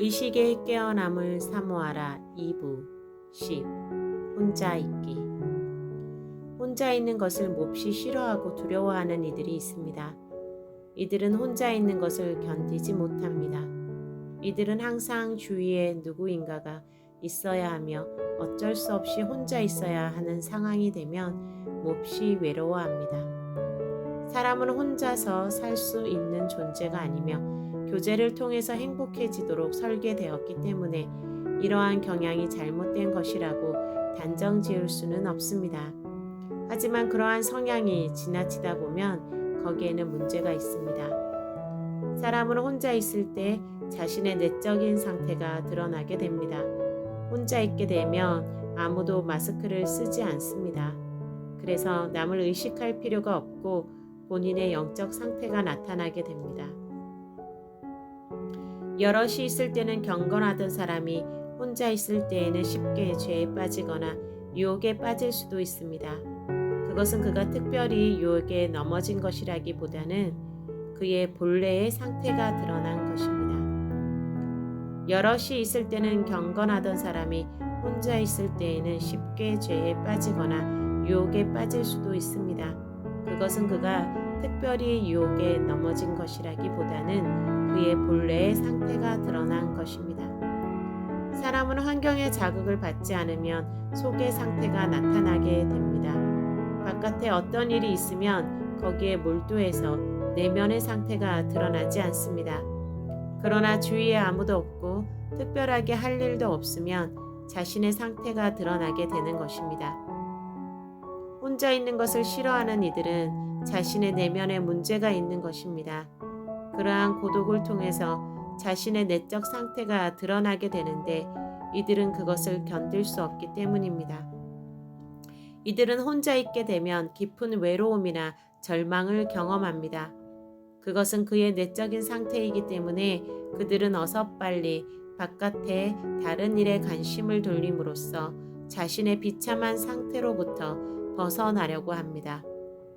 의식의 깨어남을 사모하라 2부 10. 혼자 있기. 혼자 있는 것을 몹시 싫어하고 두려워하는 이들이 있습니다. 이들은 혼자 있는 것을 견디지 못합니다. 이들은 항상 주위에 누구인가가 있어야 하며 어쩔 수 없이 혼자 있어야 하는 상황이 되면 몹시 외로워합니다. 사람은 혼자서 살 수 있는 존재가 아니며 교제를 통해서 행복해지도록 설계되었기 때문에 이러한 경향이 잘못된 것이라고 단정 지을 수는 없습니다. 하지만 그러한 성향이 지나치다 보면 거기에는 문제가 있습니다. 사람은 혼자 있을 때 자신의 내적인 상태가 드러나게 됩니다. 혼자 있게 되면 아무도 마스크를 쓰지 않습니다. 그래서 남을 의식할 필요가 없고 본인의 영적 상태가 나타나게 됩니다. 여럿이 있을 때는 경건하던 사람이 혼자 있을 때에는 쉽게 죄에 빠지거나 유혹에 빠질 수도 있습니다. 그것은 그가 특별히 유혹에 넘어진 것이라기보다는 그의 본래의 상태가 드러난 것입니다. 여럿이 있을 때는 경건하던 사람이 혼자 있을 때에는 쉽게 죄에 빠지거나 유혹에 빠질 수도 있습니다. 그것은 그가 특별히 유혹에 넘어진 것이라기보다는 그의 본래의 상태가 드러난 것입니다. 사람은 환경의 자극을 받지 않으면 속의 상태가 나타나게 됩니다. 바깥에 어떤 일이 있으면 거기에 몰두해서 내면의 상태가 드러나지 않습니다. 그러나 주위에 아무도 없고 특별하게 할 일도 없으면 자신의 상태가 드러나게 되는 것입니다. 혼자 있는 것을 싫어하는 이들은 자신의 내면에 문제가 있는 것입니다. 그러한 고독을 통해서 자신의 내적 상태가 드러나게 되는데 이들은 그것을 견딜 수 없기 때문입니다. 이들은 혼자 있게 되면 깊은 외로움이나 절망을 경험합니다. 그것은 그의 내적인 상태이기 때문에 그들은 어서 빨리 바깥에 다른 일에 관심을 돌림으로써 자신의 비참한 상태로부터 벗어나려고 합니다.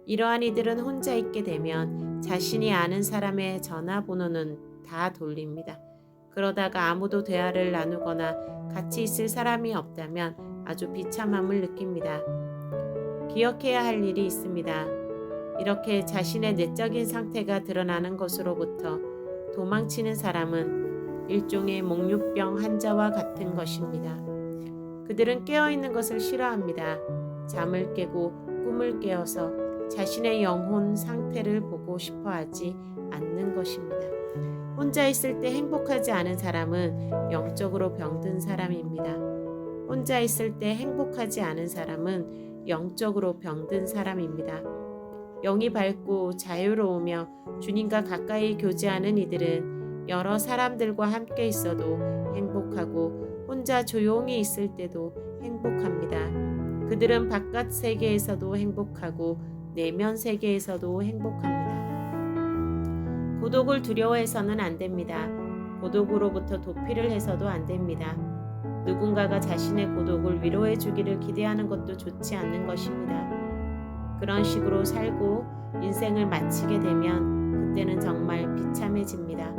이러한 이들은 혼자 있게 되면 자신이 아는 사람의 전화번호는 다 돌립니다. 그러다가 아무도 대화를 나누거나 같이 있을 사람이 없다면 아주 비참함을 느낍니다. 기억해야 할 일이 있습니다. 이렇게 자신의 내적인 상태가 드러나는 것으로부터 도망치는 사람은 일종의 목류병 환자와 같은 것입니다. 그들은 깨어있는 것을 싫어합니다. 잠을 깨고 꿈을 깨어서 자신의 영혼 상태를 보고 싶어 하지 않는 것입니다. 혼자 있을 때 행복하지 않은 사람은 영적으로 병든 사람입니다. 혼자 있을 때 행복하지 않은 사람은 영적으로 병든 사람입니다. 영이 밝고 자유로우며 주님과 가까이 교제하는 이들은 여러 사람들과 함께 있어도 행복하고 혼자 조용히 있을 때도 행복합니다. 그들은 바깥 세계에서도 행복하고 내면 세계에서도 행복합니다. 고독을 두려워해서는 안 됩니다. 고독으로부터 도피를 해서도 안 됩니다. 누군가가 자신의 고독을 위로해 주기를 기대하는 것도 좋지 않는 것입니다. 그런 식으로 살고 인생을 마치게 되면 그때는 정말 비참해집니다.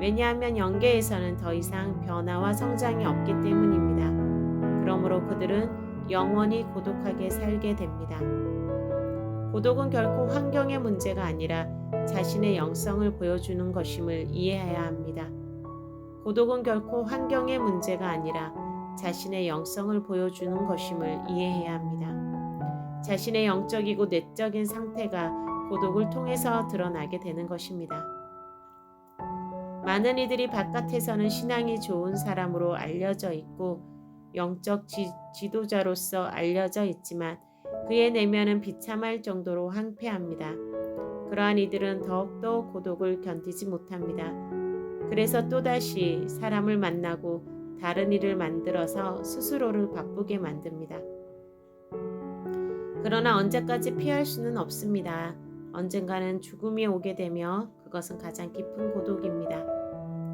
왜냐하면 영계에서는 더 이상 변화와 성장이 없기 때문입니다. 그러므로 그들은 영원히 고독하게 살게 됩니다. 고독은 결코 환경의 문제가 아니라 자신의 영성을 보여주는 것임을 이해해야 합니다. 고독은 결코 환경의 문제가 아니라 자신의 영성을 보여주는 것임을 이해해야 합니다. 자신의 영적이고 내적인 상태가 고독을 통해서 드러나게 되는 것입니다. 많은 이들이 바깥에서는 신앙이 좋은 사람으로 알려져 있고 영적 지도자로서 알려져 있지만 그의 내면은 비참할 정도로 황폐합니다. 그러한 이들은 더욱더 고독을 견디지 못합니다. 그래서 또다시 사람을 만나고 다른 일을 만들어서 스스로를 바쁘게 만듭니다. 그러나 언제까지 피할 수는 없습니다. 언젠가는 죽음이 오게 되며 그것은 가장 깊은 고독입니다.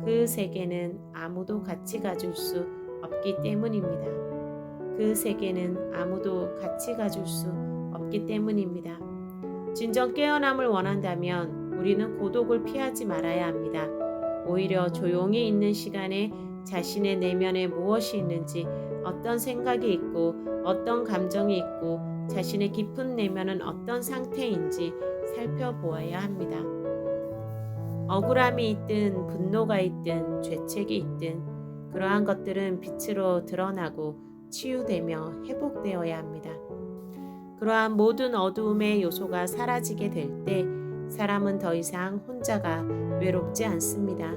그 세계는 아무도 같이 가줄 수 없기 때문입니다. 그 세계는 아무도 같이 가줄 수 없기 때문입니다. 진정 깨어남을 원한다면 우리는 고독을 피하지 말아야 합니다. 오히려 조용히 있는 시간에 자신의 내면에 무엇이 있는지, 어떤 생각이 있고 어떤 감정이 있고 자신의 깊은 내면은 어떤 상태인지 살펴보아야 합니다. 억울함이 있든 분노가 있든 죄책이 있든 그러한 것들은 빛으로 드러나고 치유되며 회복되어야 합니다. 그러한 모든 어두움의 요소가 사라지게 될 때 사람은 더 이상 혼자가 외롭지 않습니다.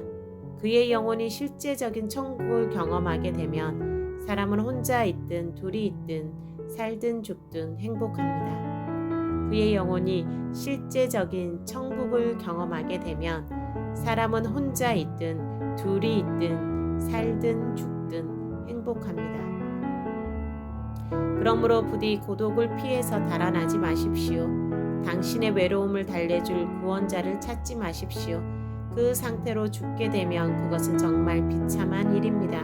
그의 영혼이 실제적인 천국을 경험하게 되면 사람은 혼자 있든 둘이 있든 살든 죽든 행복합니다. 그의 영혼이 실제적인 천국을 경험하게 되면 사람은 혼자 있든 둘이 있든 살든 죽든 행복합니다. 그러므로 부디 고독을 피해서 달아나지 마십시오. 당신의 외로움을 달래줄 구원자를 찾지 마십시오. 그 상태로 죽게 되면 그것은 정말 비참한 일입니다.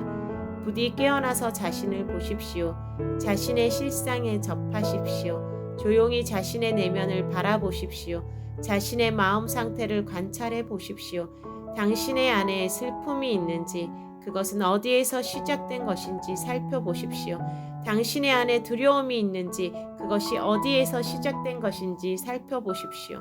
부디 깨어나서 자신을 보십시오. 자신의 실상에 접하십시오. 조용히 자신의 내면을 바라보십시오. 자신의 마음 상태를 관찰해 보십시오. 당신의 안에 슬픔이 있는지, 그것은 어디에서 시작된 것인지 살펴보십시오. 당신의 안에 두려움이 있는지, 그것이 어디에서 시작된 것인지 살펴보십시오.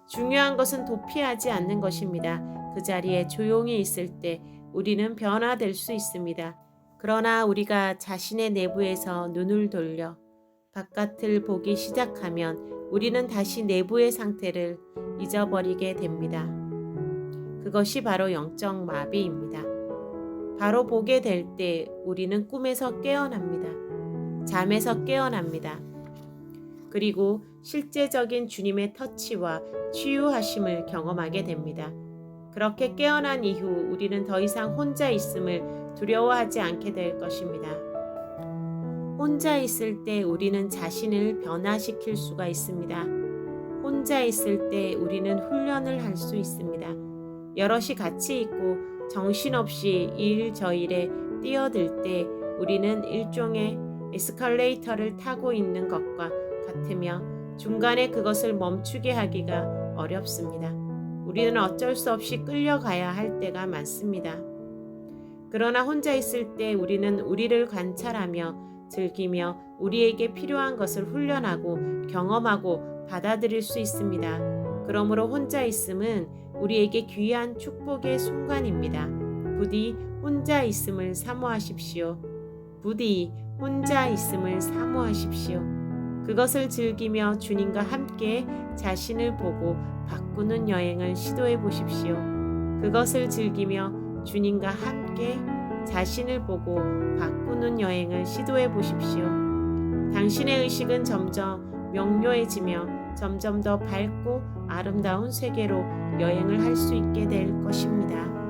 중요한 것은 도피하지 않는 것입니다. 그 자리에 조용히 있을 때 우리는 변화될 수 있습니다. 그러나 우리가 자신의 내부에서 눈을 돌려 바깥을 보기 시작하면 우리는 다시 내부의 상태를 잊어버리게 됩니다. 그것이 바로 영적 마비입니다. 바로 보게 될 때 우리는 꿈에서 깨어납니다. 잠에서 깨어납니다. 그리고 실제적인 주님의 터치와 치유하심을 경험하게 됩니다. 그렇게 깨어난 이후 우리는 더 이상 혼자 있음을 두려워하지 않게 될 것입니다. 혼자 있을 때 우리는 자신을 변화시킬 수가 있습니다. 혼자 있을 때 우리는 훈련을 할 수 있습니다. 여럿이 같이 있고 정신없이 일 저 일에 뛰어들 때 우리는 일종의 에스컬레이터를 타고 있는 것과 같으며 중간에 그것을 멈추게 하기가 어렵습니다. 우리는 어쩔 수 없이 끌려가야 할 때가 많습니다. 그러나 혼자 있을 때 우리는 우리를 관찰하며 즐기며 우리에게 필요한 것을 훈련하고 경험하고 받아들일 수 있습니다. 그러므로 혼자 있음은 우리에게 귀한 축복의 순간입니다. 부디 혼자 있음을 사모하십시오. 부디 혼자 있음을 사모하십시오. 그것을 즐기며 주님과 함께 자신을 보고 바꾸는 여행을 시도해 보십시오. 그것을 즐기며 주님과 함께 자신을 보고 바꾸는 여행을 시도해 보십시오. 당신의 의식은 점점 명료해지며 점점 더 밝고 아름다운 세계로 여행을 할 수 있게 될 것입니다.